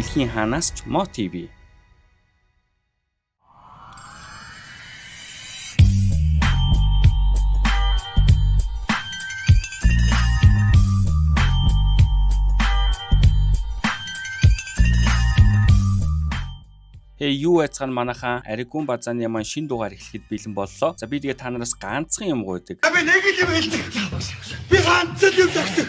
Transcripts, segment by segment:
Дэлхийн хаанаас ч Мо ТV. Юу яцхан манайхан Аригун базааны маань шин дугаар эхлэхэд бэлэн боллоо. За би тэгээ та нараас ганцхан юм гуйдаг. Би нэг л юм хэлдэг. Би ганц л юм загдаг.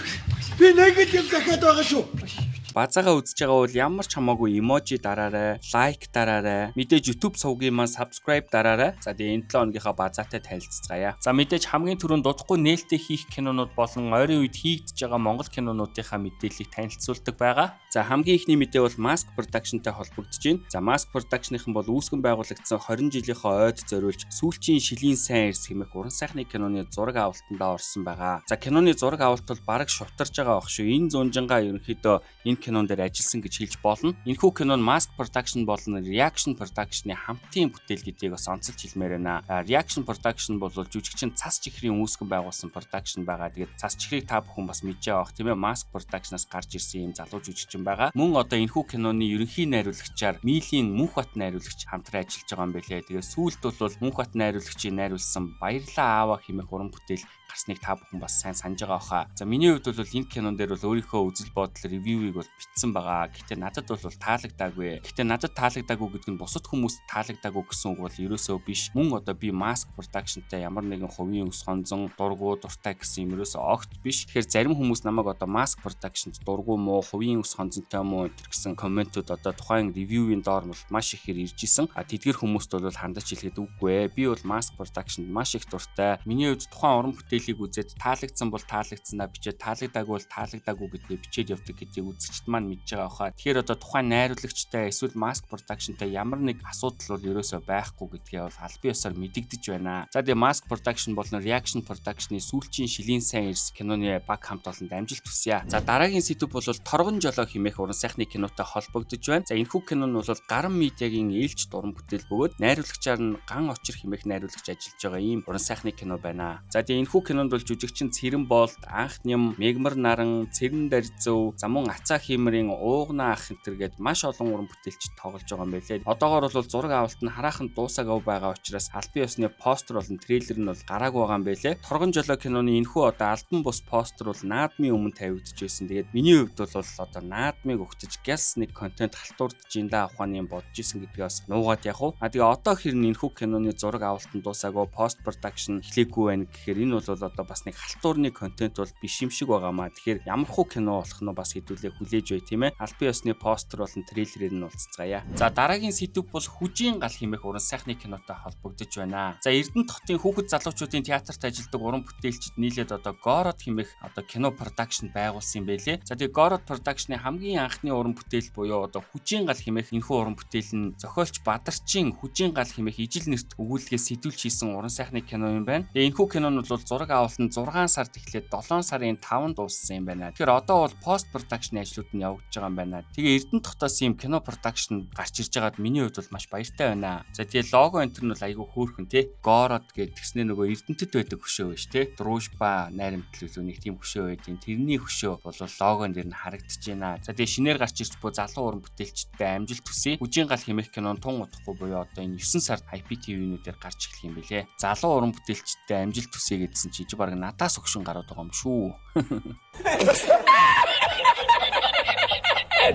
Би нэг л юм захиад байгаа шүү. Базаагаа үзэж байгаа бол ямар ч хамаагүй эможи дараарай, лайк дараарай. Мэдээж YouTube сувгийн маань subscribe дараарай. За тэгээ энэ 7 хоногийнхаа базаатай танилццгаая. За мэдээж хамгийн түрүүнд дутхгүй нээлттэй хийх кинонууд болон ойрын үед хийгдэж байгаа Монгол кинонуудынхаа мэдээллийг танилцуулдаг байгаа. За хамгийн ихний мэдээ бол Mask Production-тай холбогдож байна. За Mask Production-ын бол үүсгэн байгуулагдсан 20 жилийнхаа ойд зориулж сүүлчийн шилийн сайн эрс хэмээх уран сайхны киноны зураг авалтандаа орсон байгаа. За киноны зураг авалт бол бараг шувтарж байгаа ах шүү. Энэ зунжингаа ерөнхийдөө энэ кинон дээр ажилласан гэж хэлж болно. Энэхүү кинон Mask Production болон Reaction Production-ы хамтын бүтээл гэдгийг бас онцолж хэлмээр байна. Reaction Production бол жүжигчин Цас Чихрийн үүсгэн байгуулсан production байгаа. Тэгээд Цас Чихрийг та бүхэн бас мэдж байгаа бох тийм ээ. Mask Production-аас гарч ирсэн юм залуу жүжигчин байгаа. Мөн одоо энэхүү киноны ерөнхий найруулагчаар Милийн Мөнхбат найруулагч хамтран ажиллаж байгаа юм билээ. Тэгээд сүүлд бол Мөнхбат найруулагчийг найруулсан Баярлаа аава хэмээх уран бүтээл гарсныг та бүхэн бас сайн санаж байгаа хаа. За миний хувьд бол энэ кинон дээр бол өөрийнхөө үзэл бодол ревювийг бол бичсэн байгаа. Гэхдээ надад бол таалагдаагүй. Гэхдээ надад таалагдаагүй гэдэг нь бусад хүмүүст таалагдаагүй гэсэн үг бол ерөөсөө биш. Мөн одоо би Mask Production-тай ямар нэгэн хувийн өс хонзон дургу дуртай гэсэн юм ерөөсөө огт биш. Тэгэхээр зарим хүмүүс намайг одоо Mask Production-д дургу муу хувийн өс хонзонтой муу гэсэн комментууд одоо тухайн ревювийн доор бол маш ихээр ирж исэн. Тэдгэр хүмүүст бол хандаж хэлэхэд үгүй ээ. Би бол Mask Production-д маш их дуртай. Миний хувьд тухайн уран бүтээлийг үзээд таалагдсан бол таалагдсанаа бичээд таалагдаагүй бол таалагдаагүй гэдгээ бичээд явдаг гэдгийг үзэгчд маань мэдж байгаа хаа. Тэгэхээр одоо тухайн найруулагчтай эсвэл Mask Production-тай ямар нэг асуудал бол ерөөсөө байхгүй гэдгээ бол албан ёсоор мэдэгдэж байна. За тэгээ Mask Production болон Reaction Production-ы сүүлчийн шилийн сайн эрс киноны баг хамт олонд амжилт хүсье. За дараагийн сэдв бол Торгон жолоо хэмээх уран сайхны кинотой холбогдож байна. За энэхүү кино нь бол Гаран медиагийн ээлж уран бүтээл бөгөөд найруулагчаар нь Ган Очир хэмээх найруулагч ажиллаж байгаа ийм уран сайхны кино байна. За тэгээ энэхүү кинонд бол жүжигчин Цэрэн Болт, Анх Ням, Мегмар Наран, Цэрэн Дарзөв, Замун Ацаа Химрийн Уугнаа ах энэ гээд маш олон уран бүтээлч тоглож байгаа юм байлээ. Одоогоор бол зураг авалт нь хараахан дуусаагүй байгаа учраас албан ёсны постэр болон трейлер нь бол гараагүй байгаа юм байлээ. Торгон жолоо киноны энэхүү одоо албан бус постэр бол наадмын өмнө тавигдж байсан. Тэгээд миний хувьд бол одоо наадмыг өгтөж гялс нэг контент халтурдж ин да ухааны юм бодож исэн гэдгийг бас нуугаад яг уу. Тэгээ одоо хэрнээ энэхүү киноны зураг авалт нь дуусаагүй пост продакшн эхлэхгүй байна гэхээр энэ бол одоо бас нэг халтуурны контент бол биш юм шиг байгаамаа. Тэгэхээр ямар хуу кино болох нь бас хэдүүлээ хүлээж бай тийм ээ. Албан ёсны постэр болон трейлерээр нь уулзцгаая. За дараагийн сэдв бол Хүжийн гал хэмээх уран сайхны кинотой холбогдож байна. За Эрдэнэ хотын хүүхэд залуучуудын театрт ажилладаг уран бүтээлчид нийлээд одоо Город хэмээх одоо кино продакшн байгуулсан юм байлээ. За тэгээ Город продакшны хамгийн анхны уран бүтээл буюу одоо Хүжийн гал хэмээх энэхүү уран бүтээл нь зохиолч Бадарчин Хүжийн гал хэмээх ижил нэрт өгүүлэлгээс сэтгүүлж хийсэн уран сайхны кино юм байна. Тэгээ энэхүү кино нь бол зураг авалт нь 6 сард эхлээд 7 сарын 5-нд дууссан юм байна. Тэгэхээр одоо бол пост продакшн ажлууд нь явагдаж байгаа юм байна. Тэгээ Эрдэнэ хотоос ийм кино продакшн гарч ирж байгаад миний хувьд бол маш баяртай байна. За тэгээ лого энтер нь бол айгүй хөөрхөн тий. Город гэдэг тэгснээ нөгөө Эрдэнэтэд байдаг хөшөө байж тий. Дружба найрамдлал нэг тийм хөшөө байдیں۔ Тэрний хөшөө бол логон дээр нь харагдаж байна. За тэгээ шинээр гарч ирж буй залуу уран бүтээлчдтэй амжилт хүсье. Хүжийн гал хэмээх кинон тун удахгүй буюу одоо энэ 9 сард IPTV-нүүдээр гарч эхлэх юм билэ. Залуу уран бүтээлчдтэй амжилт хүсье гэдсэн чи баг надаас өгшин гараад байгаа юм шүү.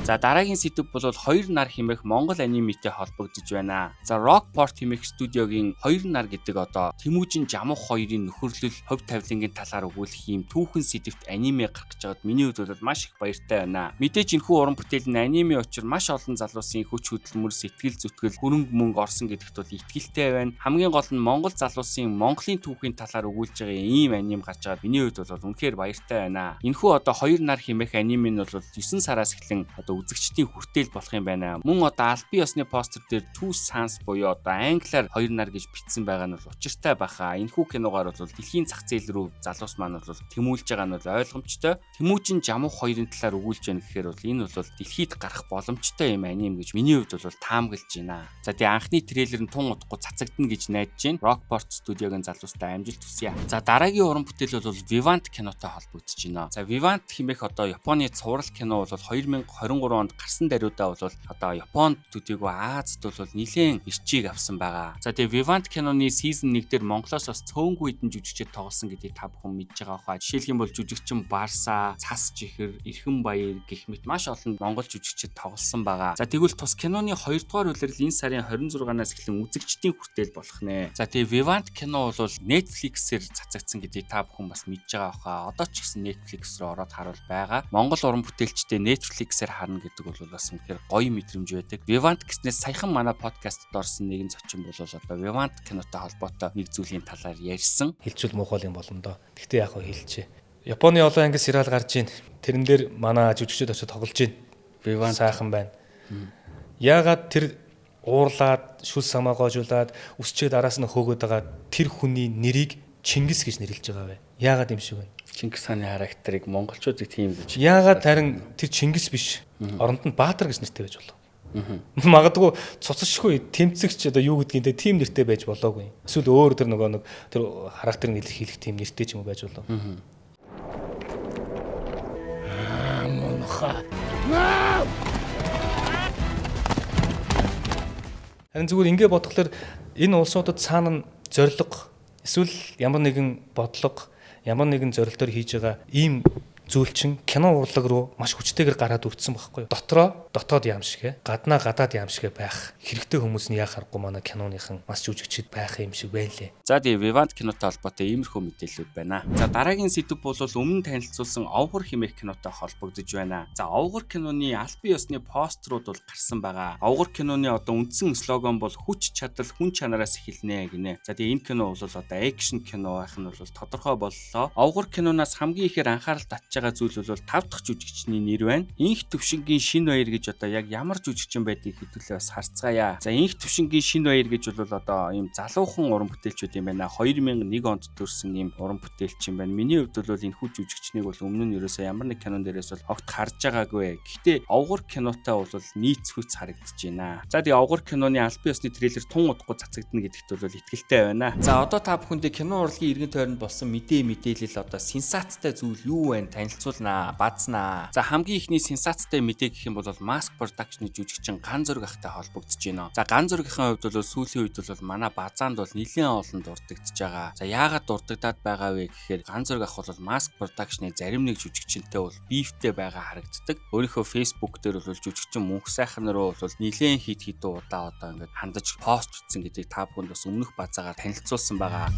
За дараагийн сэдв бол Хоёр нар хэмээх Монгол аниметэй холбогдож байна. За Rockport хэмээх студиогийн Хоёр нар гэдэг одоо Тэмүүжин Жамух хоёрын нөхөрлөл хувь тавилангийн талаар өгүүлэх юм түүхэн сэдвт аниме гарах гэж байгаад миний хувьд бол маш их баяртай байна. Мэдээж энэхүү уран бүтээл нь аниме учраас маш олон залуусын хүч хөдөлмөр, сэтгэл зүтгэл, хөрөнгө мөнгө орсон гэдэгт бол итгэлтэй байна. Хамгийн гол нь Монгол залуусын Монголын түүхийн талаар өгүүлж байгаа ийм аним гарч байгаад миний хувьд бол үнэхээр баяртай байна. Энэхүү одоо Хоёр нар хэмээх аниме нь бол 9 сараас эхлэн одоо үзэгчдийн хүртээл болох юм байна. Мөн одоо албан ёсны постэр дээр Two Sons буюу одоо англиар Хоёр нар гэж бичсэн байгаа нь бол учиртай баха. Энэхүү киногаар бол дэлхийн зах зээл рүү залуус маань бол тэмүүлж байгаа нь бол ойлгомжтой. Тэмүүжин Жамух хоёрын талаар өгүүлж байна гэхээр бол энэ бол дэлхийд гарах боломжтой юм аним гэж миний хувьд бол таамаглаж байна. За тэгээ анхны трейлер нь тун удахгүй цацагдана гэж найдаж байна. Rockport студиогийн залуустай амжилт хүсье. За дараагийн уран бүтээл бол Vivant кинотой холбогдож байна. За Vivant хэмээх одоо Японы цуврал кино бол 2020 2023 онд гарсан даруйдаа бол одоо Японд төдийгүй Азад бол нэлээд ирчийг авсан байгаа. За тэгээ Vivant киноны season 1 дээр Монголоос бас цөөнгүй хэдэн жүжигчид тоглосон гэдгийг та бүхэн мэдж байгаа хаа. Жишээлх юм бол жүжигчин Барса, Цас Чихэр, Эрхэн Баяр гэх мэт маш олон монгол жүжигчид тоглосон байгаа. За тэгвэл тус киноны 2 дугаар улирал энэ сарын 26-наас эхлэн үзэгчдийн хүртэл болох нэ. За тэгээ Vivant кино бол Netflix-ээр цацагдсан гэдгийг та бүхэн бас мэдж байгаа хаа. Одоо ч гэсэн Netflix руу ороод харуул байгаа. Монгол уран бүтээлчтэй Netflix-ээр харна гэдэг бол бас үнэхээр гоё мэдрэмж байдаг. Vivant гэснээр саяхан манай подкастт орсон нэгэн зочин бол одоо Vivant кинотой холбоотой нэг зүйлийн талаар ярьсан. Хэлчүүл муухай юм болно доо. Гэхдээ яг хөө хэлчихэ. Японы олон анги сериал гарч ийн. Тэрэн дээр манай жүжигчид очиж тоглож ийн. Vivant сайхан байна. Яагаад тэр уурлаад, шүл самаагоожуулаад, үсчээд араас нь хөөгөөд байгаа тэр хүний нэрийг Чингис гэж нэрлэж байгаа вэ? Яагаад юм шиг вэ? Чингис хааны характерыг монголчуудыг тийм гэж. Яагаад харин тэр Чингис биш? Оронд нь Баатар гэж нэртэй байж болов. Магадгүй цуцшгүй тэмцэгч одоо юу гэдгийг тийм нэртэй байж болоогүй. Эсвэл өөр тэр нөгөө нэг тэр характерыг илэрхийлэх тийм нэртэй ч юм уу байж болов. Харин зүгээр ингэ бодглохлоор энэ улсуудад цаана зориг эсвэл ямар нэгэн бодлого, ямар нэгэн зорилтоор хийж байгаа ийм зүйл чинь кино урлаг руу маш хүчтэйгээр гараад үрдсэн байхгүй юу. Дотроо дотоод яам шиг гаднаа гадаад яам шиг байх. Хэрэгтэй хүмүүс нь яа харахгүй манай киноныхан маш жүжигчид байх юм шиг байлээ. За тэгээ Vivant кинотой холбоотой иймэрхүү мэдээлэлүүд байна. За дараагийн сэдв бол өмнө танилцуулсан Овгор хэмээх кинотой холбогдож байна. За Овгор киноны албан ёсны постерууд бол гарсан байгаа. Овгор киноны одоо үндсэн слоган бол хүч чадал хүн чанараас эхэлнэ гинэ. За тэгээ энэ кино бол одоо экшн кино байх нь бол тодорхой боллоо. Овгор киноноос хамгийн ихээр анхаарал татж байгаа зүйл бол 5 дахь жүжигчний нэр байна. Инх төвшингийн Шин Баяр гэж одоо яг ямар жүжигчин байдгийг хэдүүлээ бас харцгаая. За инх төвшингийн Шин Баяр гэж бол одоо ийм залуухан уран бүтээлчүүд юм байна. 2001 онд төрсэн ийм уран бүтээлч юм байна. Миний хувьд бол энэ хүү жүжигчнийг бол өмнө нь ерөөсөө ямар нэг кинон дээрээс бол огт харж байгаагүй. Гэхдээ Овгор кинотой бол нийцхүйц харагдаж байна. За тэгээ Овгор киноны албан ёсны трейлер тун удахгүй цацагдана гэдэгт бол итгэлтэй байна. За одоо та бүхэндээ кино урлагийн иргэн тойронд болсон мэдээлэл одоо сенсацтай зүйл юу вэ? Танилцуулнаа, базнаа. За хамгийн ихний сенсацтай мэдээ гэх юм бол Mask Production-ы жүжигчин Ган Зураг ахтай холбогдож байна. За Ган Зурагийнхаа хувьд бол сүүлийн үед бол манай базаанд бол нэлээд олон дурддагдж байгаа. За яагаад дурддагдаад байгаа вэ гэхээр Ган Зураг ах бол Mask Production-ы зарим нэг жүжигчинтэй бол бифтэй байгаа харагддаг. Өөрийнхөө Facebook дээр бол жүжигчин мөнх сайхан руу бол нэлээд хит удаа одоо ингээд хандаж пост бичсэн гэдгийг та бүхэнд бас өмнөх базаагаар танилцуулсан байгаа.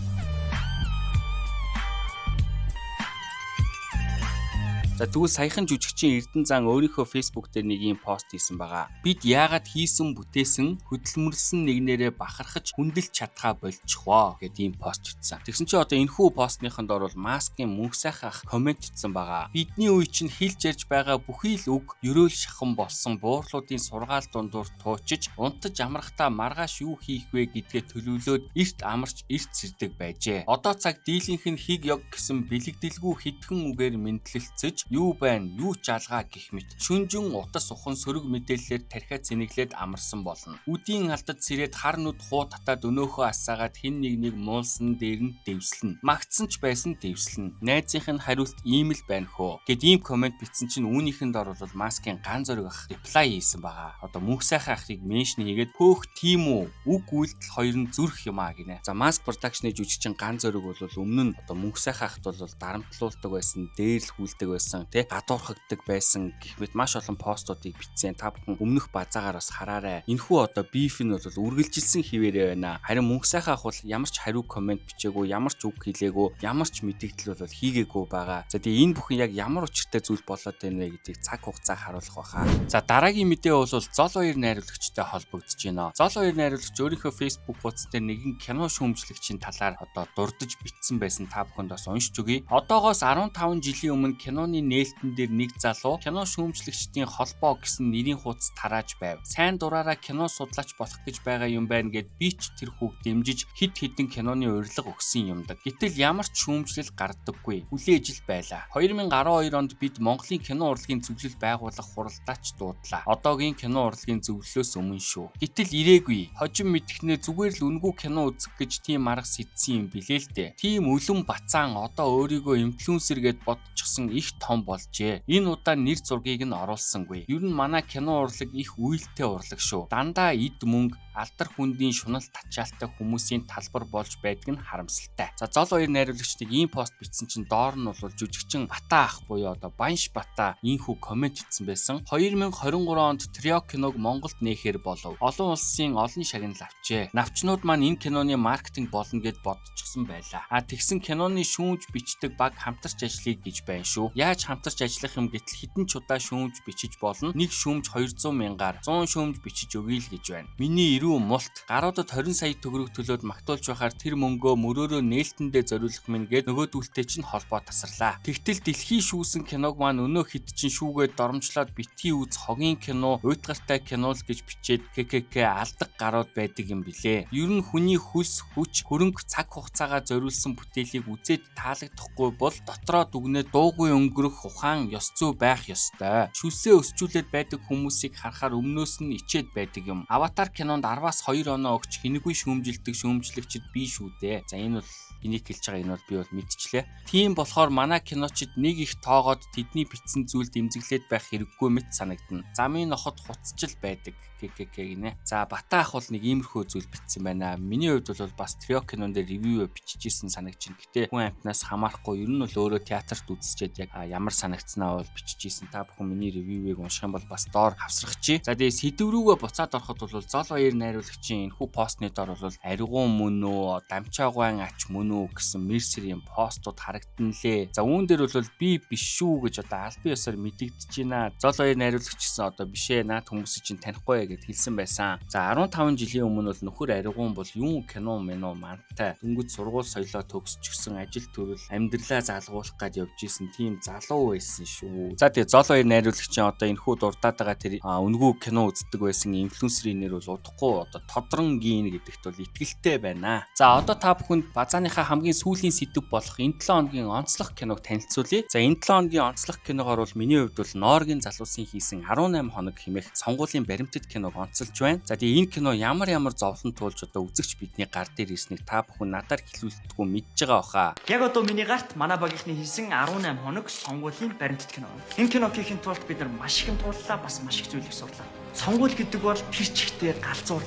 За тэгвэл саяхан жүжигчин Эрдэнэзан өөрийнхөө Facebook дээр нэг юм пост хийсэн байгаа. Бид яагаад хийсэн бүтээсэн хөдөлмөрлсөн нэгнээрээ бахархаж хүндэлж чадхаа болчихвоо гэдэг ийм пост бичсэн. Тэгсэн чинь одоо энэхүү постныхын доор бол Маскын мөнх сайхан ах комент хийсэн байгаа. Бидний үе чинь хэлж ярьж байгаа бүхий л үг ерөөл шахан болсон буурлуудын сургаал дундуур туучиж унтаж амрахтаа маргааш юу хийх вэ гэдгээ төлөвлөөд эрт амарч эрт сэрдэг байжээ. Одоо цаг дийлийнх нь хиг ёг гэсэн бэлэгдэлгүй хитгэн үгээр мэдлэлцэж юу байна, юу ч алгаа гэх мэт шүнжин утас ухан сөрөг мэдээллээр тархиа цэнэглээд амарсан болно. Үдийн алдад сэрээд хар нүд хуу татаад өнөөхөө асаагаад хин нэг муулсан дээр нь дэвслэн. Магтсан ч байсан дэвслэн. Найзынх нь хариулт ийм л байна хөө. Гэт ийм комент бичсэн чинь үүнийхэн дор бол Маскын Ган Зураг ах реплай хийсэн байгаа. Одоо мөнх сайхан ахыг меншн хийгээд пөөх тийм үү? Үг үйлдэл хоёр нь зүрх юм аа гинэ. За Mask Production-ы жүжигчин Ган Зураг бол өмнө нь одоо мөнх сайхан ахт бол дарамтлуулдаг байсан, дээрлхүүлдэг байсан, гадуурхагддаг байсан гэх мэт маш олон постуудыг бичсэн. Та бүхэн өмнөх базаагаар бас хараарай. Энэхүү одоо биф нь бол үргэлжилсэн хിവэрэ байна. Харин мөнх сайхан ах бол ямар ч хариу комент бичээгүй, ямар ч үг хэлээгүй, ямар ч мэдээлэл бол хийгээгүй байгаа. За тэгээ энэ бүхэн яг ямар учиртай зүйл болоод байна вэ гэдгийг цаг хугацаа харуулах байхаа. За дараагийн мэдээ бол Зол 2 найруулагчтай холбогдож байна. Зол 2 найруулагч өөрийнхөө Facebook хуудас дээр нэгэн кино шүүмжлэгчийн талаар одоо дурдж бичсэн байсан. Та бүхэнд бас уншиж өгье. Одоогоос 15 жилийн өмнө киноны нээлтэн дээр нэг залуу кино шүүмжлэгчдийн холбоо гэсэн нэрийн хуудас тарааж байв. Сайн дураараа кино судлаач болох гэж байгаа юм байна гэд би ч тэр хүүг дэмжиж хид хідэн киноны урилга өгсөн юмдаг. Гэтэл ямар ч шүүмжлэл гардаггүй. Хүлээж ил байлаа. 2012 онд бид Монголын кино урлагийн зөвлөл байгуулах хуралдаач дуудлаа. Одоогийн кино урлагийн зөвлөлөөс өмнө шүү. Гэтэл ирээгүй. Хожим мэдхнээ зүгээр л үнгүй кино үзэх гэж тийм арга сэтсэн юм билээ л дээ. Тийм өлөн бацаан одоо өөрийгөө инфлюенсер гэд бодчихсон их том том болжээ. Энэ удаа нэр зургийг нь оруулсангүй. Ер нь манай кино урлаг их үйлтэй урлаг шүү. Дандаа эд мөнгө алдар хүндийн шунал тачаалтай хүмүүсийн талбар болж байдаг нь харамсалтай. За зол хоёр найруулагч нэг ийм пост бичсэн чинь доор нь бол жүжигчин Бата ах буюу одоо Банш Бата ийхүү комент хийсэн байсан. 2023 онд Трио киног Монголд нээхээр болов. Олон улсын олон шагнал авчээ. Навчнууд маань энэ киноны маркетинг болно гэд бодчихсон байлаа. Тэгсэн киноны шүүмж бичдэг баг хамтарч ажиллая гэж байна шүү. Яаж хамтарч ажиллах юм гэтэл хэдэн ч удаа шүүмж бичиж болно. Нэг шүүмж 200 мянгаар 100 шүүмж бичиж өгье л гэж байна. Миний мулт гаруудад 20 сая төгрөг төлөөд магтуулж байхаар тэр мөнгөө мөрөөрөө нээлтэндээ зориулах минь гээд нөгөөдүүлтэй чинь холбоо тасарлаа. Тэгтэл дэлхийн шүүсэн киног маань өнөө хэд чин шүүгээд доромжлоод битгий үз хогийн кино, уйтгартай кино л гэж бичээд ККК алдаг гарууд байдаг юм билээ. Ер нь хүний хөлс хүч хөрөнгө цаг хугацаагаа зориулсан бүтээлийг үзээд таалагдахгүй бол дотроо дүгнээ дуугүй өнгөрөх ухаан ёс зүй байх ёстой. Шүлсээ өсчүүлээд байдаг хүмүүсийг харахаар өмнөөс нь ичээд байдаг юм. Аватар кинонд 10-аас 2 оноо өгч хинэггүй шүүмжилдэг шүүмжлэгчд бий шүү дээ. За энэ бол энийг хэлж байгаа энэ бол би бол мэдчихлээ. Тийм болохоор манай киночид нэг их тоогоод тэдний бичсэн зүйл дэмзэглээд байх хэрэггүй мэт санагдана. Замын ноход хуцчил байдаг ККК гинэ. За Бата ах бол нэг иймэрхүү зүйл бичсэн байна. Миний хувьд бол бас Трио кинонд ревю бичижсэн санагдчихэв. Гэтэ хүн амтнаас хамаарахгүй ер нь бол өөрөө театрт үзчихэд яг ямар санагдсанаа бол бичижсэн. Та бүхэн миний ревювийг унших юм бол бас доор хавсрахчи. За тэгээ сэдв рүүгээ буцаад ороход бол зол хоёр найруулагчийн энэхүү постны дор бол аригуун мөн үү, дамчаагаан ач мөн үү гэсэн мерсерийн постууд харагдана лээ. За үүн дээр бол би биш шүү гэж одоо албан ёсоор мэдэгдэж байна. Зол хоёр найруулагч гэсэн одоо бишээ наад хүмүүсийг чинь танихгүй гэд хэлсэн байсан. За 15 жилийн өмнө бол нөхөр аригуун бол юун кино мэнэ мантай дөнгөж сургууль соёлоо төгсчихсэн ажил төрөл амьдралаа залгуулах гэж явж исэн тийм залуу байсан шүү. За тэгээ зол хоёр найруулагчийн одоо энэхүү дурдаад байгаа тэр үнгүү кино үздэг байсан инфлюенсерийн нэр бол удахгүй одоо Тодронгийн гэдэгт бол итгэлтэй байна. За одоо та бүхэнд базааныхаа хамгийн сүүлийн сэдв болох энэ 7 хоногийн онцлог киног танилцуулъя. За энэ 7 хоногийн онцлог киногоор бол миний хувьд бол Норгийн залуусын хийсэн 18 хоног хэмээх сонгуулийн баримтат киног онцолж байна. За тэгээ энэ кино ямар зовлон туулж одоо үзэгч бидний гар дээр ирснийг та бүхэн надаар хэлүүлдэггүй мэдж байгаа баха. Яг одоо миний гарт манай багийнхны хийсэн 18 хоног сонгуулийн баримтат кино. Энэ кино хийхин тулд бид нар маш их юм тууллаа, бас маш их зүйлийг сурлаа. Сонгуул гэдэг бол тэр чигтээ галзуур.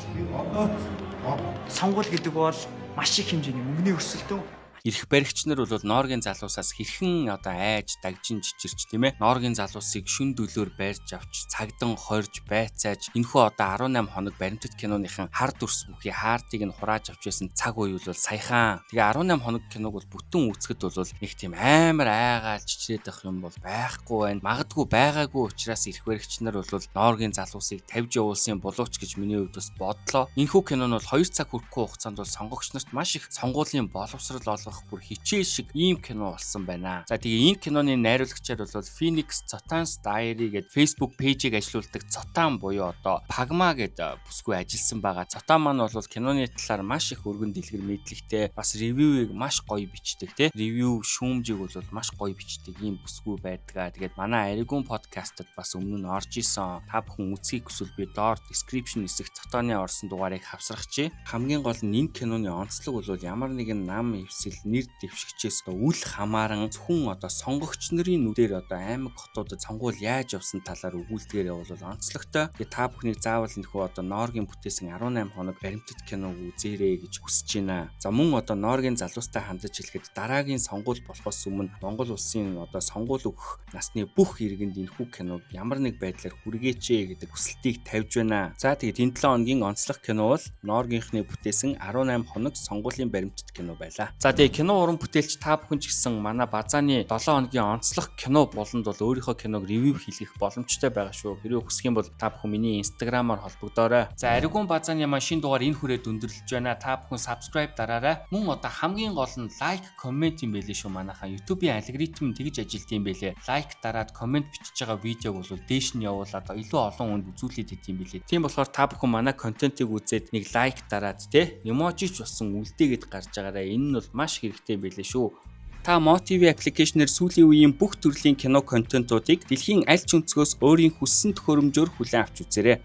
Сонгуул гэдэг бол маш их хэмжээний мөнгөний өрсөлдөөн. Ирэх баригч нар бол Норгийн залуусаас хэрхэн одоо айж дагжин жижирч тийм ээ Норгийн залуусыг шүн дөлөөр байрж авч цагдан хорж байцааж энэхүү одоо 18 хоног баримтат киноныхан хар дүрс бүхий хаартыг нь хурааж авч байсан цаг үе бол саяхан. Тэгээ 18 хоног киног бол бүтэн үзэхэд бол нэг тийм амар айгаал чичрээд байх юм бол байхгүй байна. Магадгүй байгаагүй учраас ирэх баригч нар бол Норгийн залуусыг тавьж явуулсан боловч гэж миний хувьд бас бодлоо. Энэхүү кино нь бол 2 цаг хүрэхгүй хугацаанд бол сонгогч нарт маш их сонгуулийн боловсрол олгох бүр хичээл шиг ийм кино болсон байна. За тэгээ энэ киноны найруулагчаар бол Phoenix Zotan's Diary гэдэг Facebook пэйжийг ажилуулдаг Zotan буюу одоо Pagma гэдэг бүсгүй ажилласан байгаа. Zotan маань бол киноны талаар маш их өргөн дэлгэр мэдлэгтэй, бас ревювийг маш гоё бичдэг тий. Ревю шүүмжийг бол маш гоё бичдэг ийм бүсгүй байдаг. Тэгээд манай Аригун подкастад бас өмнө нь орж исэн. Та бүхэн үзхийг хүсвэл би доор description хэсэгт Zotan-ы орсон дугаарыг хавсрахчи. Хамгийн гол нь энэ киноны онцлог бол ямар нэгэн нам эвсэл нэр дэвшигчээс үл хамааран зөвхөн одоо сонгогч нарын нүдээр одоо аймаг хотуудад сонгуул яаж явсан талаар өгүүлдгээр явуул онцлогтой. Тэгээ та бүхнийг заавал энэхүү одоо Норгийн бүтээсэн 18 хоног баримтат киног үзээрэй гэж хүсэж байна. За мөн одоо Норгийн залуустай хандаж хэлэхэд дараагийн сонгуул болохоос өмнө Монгол улсын одоо сонгуул өгөх насны бүх иргэнд энэхүү киног ямар нэг байдлаар хүргээч гэдэг хүсэлтийг тавьж байна. За тэгээд энэ 7 хоногийн онцлог кино бол Норгийнхны бүтээсэн 18 хоног сонгуулийн баримтат кино байлаа. За тэгээд кино уран бүтээлч та бүхэн ч гэсэн манай базааны 7 хоногийн онцлог кино болонд бол өөрийнхөө киног ревю хийх боломжтой байгаа шүү. Хэрвээ хүсэх юм бол та бүхэн миний инстаграмаар холбогдоорой. За Аригун базааны машин дугаар энэ хүрээд өндөрлөж байна. Та бүхэн subscribe дараарай. Мөн одоо хамгийн гол нь лайк, коммент юм байлээ шүү. Манайхаа YouTube-ийн алгоритм тэгж ажилт юм байлээ. Лайк дараад коммент бичиж байгаа видеог бол дээш нь явуулаад илүү олон хүнд үзүүлээд идэв юм байлээ. Тийм болохоор та бүхэн манай контентыг үзээд нэг лайк дараад те эможи ч болсон үлдээгээд гарч байгаарай. Энэ нь бол маш хэрэгтэй байлээ шүү. Та MoTV аппликейшнээр сүүлийн үеийн бүх төрлийн кино контентуудыг дэлхийн аль ч өнцгөөс өөрийн хүссэн төхөөрөмжөөр хүлээн авч үзээрэй.